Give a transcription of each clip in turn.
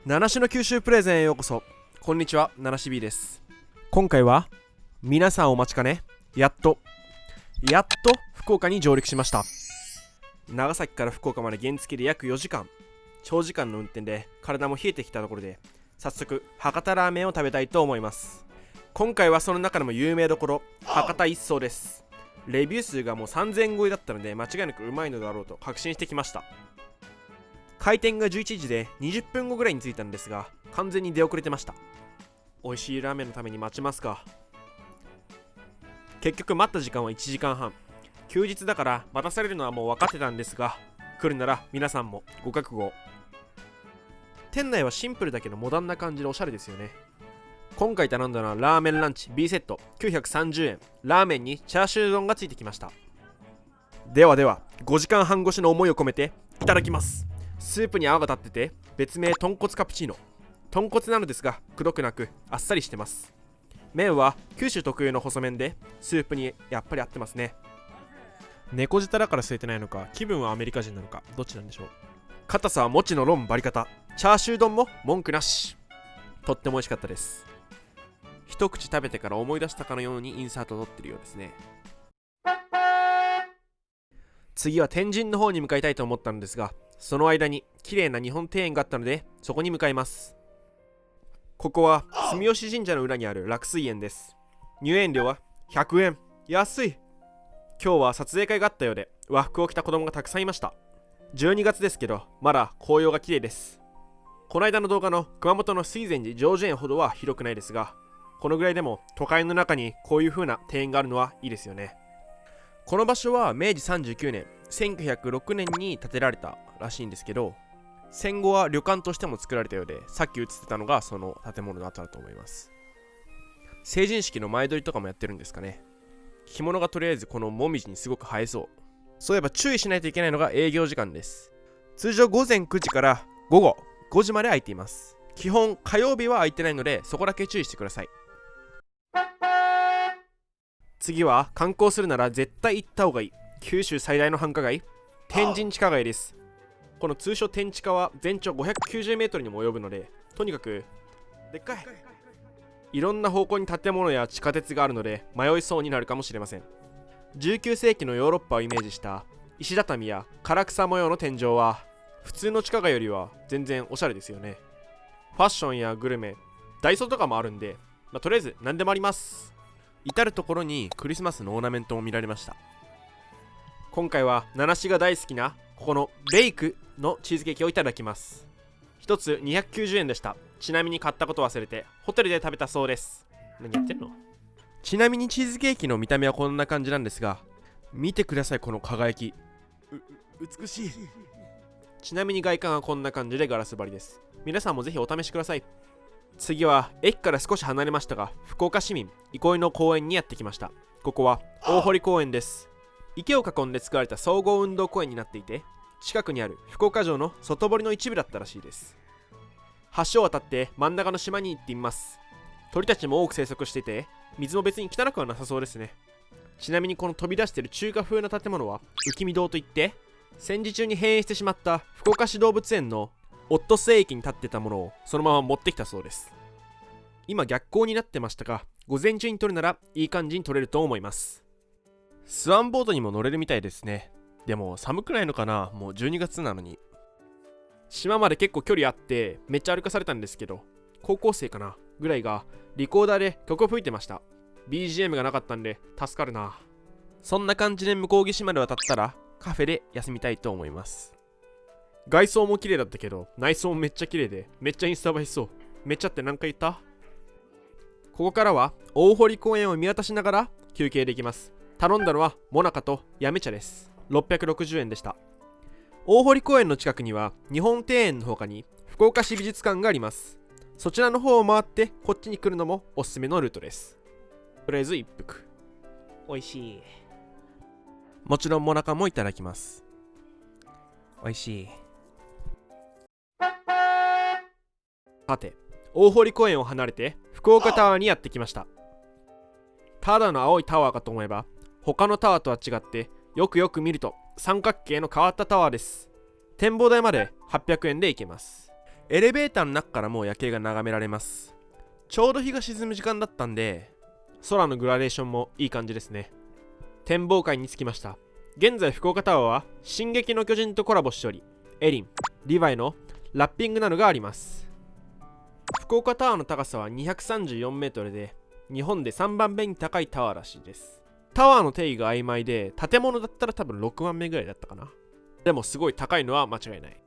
七種の九州プレゼンへようこそ。こんにちは、七種 B です。今回は皆さんお待ちかね、やっと福岡に上陸しました。長崎から福岡まで原付で約4時間、長時間の運転で体も冷えてきたところで、早速博多ラーメンを食べたいと思います。今回はその中でも有名どころ博多一層です。レビュー数がもう3000超えだったので、間違いなくうまいのだろうと確信してきました。開店が11時で20分後ぐらいに着いたんですが、完全に出遅れてました。美味しいラーメンのために待ちますか。結局待った時間は1時間半。休日だから待たされるのはもう分かってたんですが、来るなら皆さんもご覚悟を。店内はシンプルだけどモダンな感じでおしゃれですよね。今回頼んだのはラーメンランチ B セット930円。ラーメンにチャーシュー丼がついてきました。では5時間半越しの思いを込めていただきます。スープに泡が立ってて、別名豚骨カプチーノ。豚骨なのですがくどくなくあっさりしてます。麺は九州特有の細麺で、スープにやっぱり合ってますね。猫舌だから吸えてないのか、気分はアメリカ人なのか、どっちなんでしょう。硬さはもちのロンバリ方。チャーシュー丼も文句なし。とっても美味しかったです。一口食べてから思い出したかのようにインサートを撮ってるようですね。次は天神の方に向かいたいと思ったのですが、その間に綺麗な日本庭園があったので、そこに向かいます。ここは住吉神社の裏にある楽水園です。入園料は100円。安い。今日は撮影会があったようで、和服を着た子供がたくさんいました。12月ですけど、まだ紅葉が綺麗です。この間の動画の熊本の水前寺成就園ほどは広くないですが、このぐらいでも都会の中にこういう風な庭園があるのはいいですよね。この場所は明治39年1906年に建てられたらしいんですけど、戦後は旅館としても作られたようで、さっき映ってたのがその建物の跡だと思います。成人式の前撮りとかもやってるんですかね。着物がとりあえずこのもみじにすごく映えそう。そういえば注意しないといけないのが営業時間です。通常午前9時から午後5時まで空いています。基本火曜日は空いてないので、そこだけ注意してください。次は観光するなら絶対行った方がいい九州最大の繁華街、天神地下街です。この通称天地下は全長590メートルにも及ぶので、とにかくでっかい。いろんな方向に建物や地下鉄があるので迷いそうになるかもしれません。19世紀のヨーロッパをイメージした石畳や唐草模様の天井は普通の地下街よりは全然おしゃれですよね。ファッションやグルメ、ダイソーとかもあるんで、とりあえず何でもあります。至る所にクリスマスのオーナメントも見られました。今回は七種が大好きなここのベイクのチーズケーキをいただきます。一つ290円でした。ちなみに買ったこと忘れてホテルで食べたそうです。何やってんの。ちなみにチーズケーキの見た目はこんな感じなんですが、見てください、この輝き。美しい。ちなみに外観はこんな感じでガラス張りです。皆さんもぜひお試しください。次は駅から少し離れましたが、福岡市民憩いの公園にやってきました。ここは大堀公園です。池を囲んで作られた総合運動公園になっていて、近くにある福岡城の外堀の一部だったらしいです。橋を渡って真ん中の島に行ってみます。鳥たちも多く生息していて、水も別に汚くはなさそうですね。ちなみにこの飛び出している中華風な建物は浮見堂といって、戦時中に閉園してしまった福岡市動物園のオットス駅に立ってたものをそのまま持ってきたそうです。今逆光になってましたが、午前中に撮るならいい感じに撮れると思います。スワンボードにも乗れるみたいですね。でも寒くないのかな、もう12月なのに。島まで結構距離あってめっちゃ歩かされたんですけど、高校生かなぐらいがリコーダーで曲を吹いてました。 BGM がなかったんで助かるな。そんな感じで向こう岸まで渡ったらカフェで休みたいと思います。外装も綺麗だったけど内装もめっちゃ綺麗で、めっちゃインスタ映えそう。めっちゃって何回言った。ここからは大堀公園を見渡しながら休憩できます。頼んだのはモナカとやめ茶です。660円でした。大堀公園の近くには日本庭園の他に福岡市美術館があります。そちらの方を回ってこっちに来るのもおすすめのルートです。とりあえず一服。おいしい。もちろんモナカもいただきます。おいしい。さて、大堀公園を離れて福岡タワーにやってきました。ただの青いタワーかと思えば、他のタワーとは違ってよく見ると三角形の変わったタワーです。展望台まで800円で行けます。エレベーターの中からも夜景が眺められます。ちょうど日が沈む時間だったんで、空のグラデーションもいい感じですね。展望会に着きました。現在福岡タワーは進撃の巨人とコラボしており、エリン、リヴァイのラッピングなどがあります。福岡タワーの高さは234メートルで、日本で3番目に高いタワーらしいです。タワーの定義が曖昧で、建物だったら多分6番目ぐらいだったかな。でもすごい高いのは間違いない。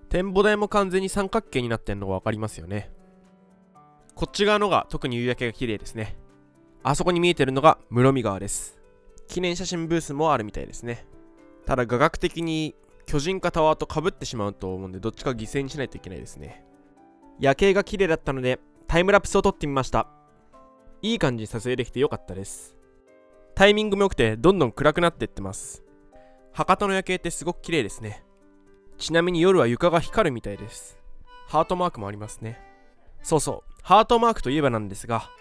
展望台も完全に三角形になってるのが分かりますよね。こっち側のが特に夕焼けが綺麗ですね。あそこに見えてるのが室見川です。記念写真ブースもあるみたいですね。ただ画角的に巨人かタワーと被ってしまうと思うんで、どっちか犠牲にしないといけないですね。夜景が綺麗だったのでタイムラプスを撮ってみました。いい感じに撮影できてよかったです。タイミングも良くてどんどん暗くなっていってます。博多の夜景ってすごく綺麗ですね。ちなみに夜は床が光るみたいです。ハートマークもありますね。そうそう、ハートマークといえばなんですが、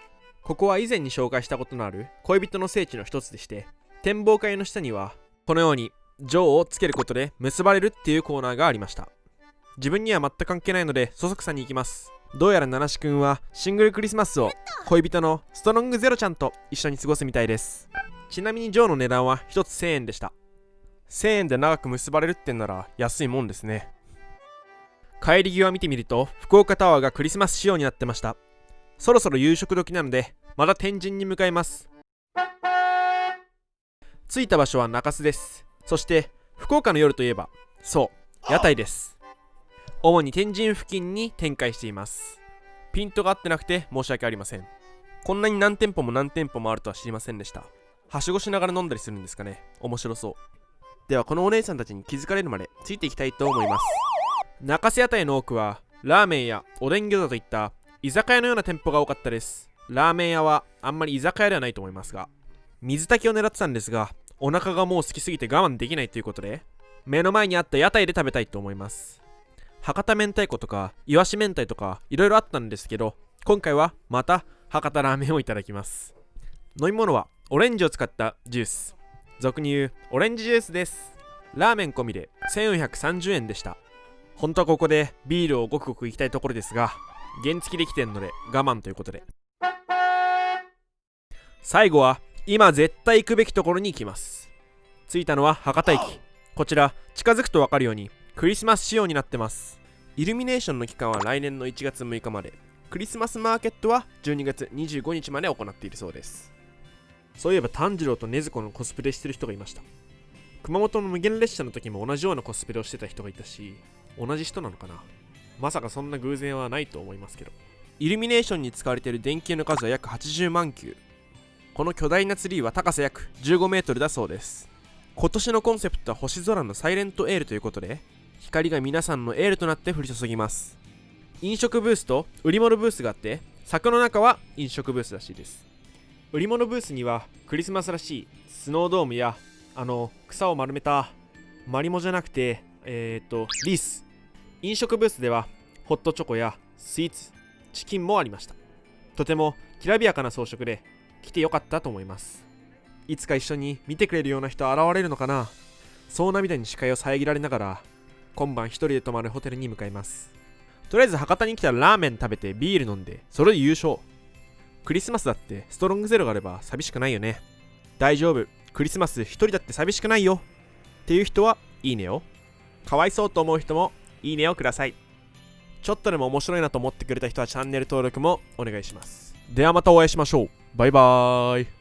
ここは以前に紹介したことのある恋人の聖地の一つでして、展望会の下にはこのように錠をつけることで結ばれるっていうコーナーがありました。自分には全く関係ないのでそそくさに行きます。どうやら七志くんはシングルクリスマスを恋人のストロングゼロちゃんと一緒に過ごすみたいです。ちなみに錠の値段は1つ1000円でした。1000円で長く結ばれるってんなら安いもんですね。帰り際見てみると福岡タワーがクリスマス仕様になってました。そろそろ夕食時なのでまた天神に向かいます。着いた場所は中洲です。そして福岡の夜といえば、そう屋台です。主に天神付近に展開しています。ピントが合ってなくて申し訳ありません。こんなに何店舗もあるとは知りませんでした。はしごしながら飲んだりするんですかね。面白そう。ではこのお姉さんたちに気づかれるまでついていきたいと思います。中洲屋台の多くはラーメンやおでん餃子といった居酒屋のような店舗が多かったです。ラーメン屋はあんまり居酒屋ではないと思いますが、水炊きを狙ってたんですが、お腹がもう空きすぎて我慢できないということで、目の前にあった屋台で食べたいと思います。博多明太子とかいわし明太とかいろいろあったんですけど、今回はまた博多ラーメンをいただきます。飲み物はオレンジを使ったジュース、俗に言うオレンジジュースです。ラーメン込みで1430円でした。本当はここでビールをごくごくいきたいところですが、原付できてんので我慢ということで、最後は今絶対行くべきところに行きます。着いたのは博多駅。こちら近づくと分かるようにクリスマス仕様になってます。イルミネーションの期間は来年の1月6日まで、クリスマスマーケットは12月25日まで行っているそうです。そういえば炭治郎と禰豆子のコスプレしてる人がいました。熊本の無限列車の時も同じようなコスプレをしてた人がいたし、同じ人なのかな。まさかそんな偶然はないと思いますけど。イルミネーションに使われている電球の数は約80万球。この巨大なツリーは高さ約15メートルだそうです。今年のコンセプトは星空のサイレントエールということで、光が皆さんのエールとなって降り注ぎます。飲食ブースと売り物ブースがあって、柵の中は飲食ブースらしいです。売り物ブースにはクリスマスらしいスノードームや草を丸めたマリモじゃなくてリース。飲食ブースではホットチョコやスイーツ、チキンもありました。とてもきらびやかな装飾で来てよかったと思います。いつか一緒に見てくれるような人現れるのかな。そう涙に視界を遮られながら今晩一人で泊まるホテルに向かいます。とりあえず博多に来たらラーメン食べてビール飲んで、それで優勝。クリスマスだってストロングゼロがあれば寂しくないよね。大丈夫、クリスマス一人だって寂しくないよっていう人はいいねを、かわいそうと思う人もいいねをください。ちょっとでも面白いなと思ってくれた人はチャンネル登録もお願いします。ではまたお会いしましょう。バイバーイ。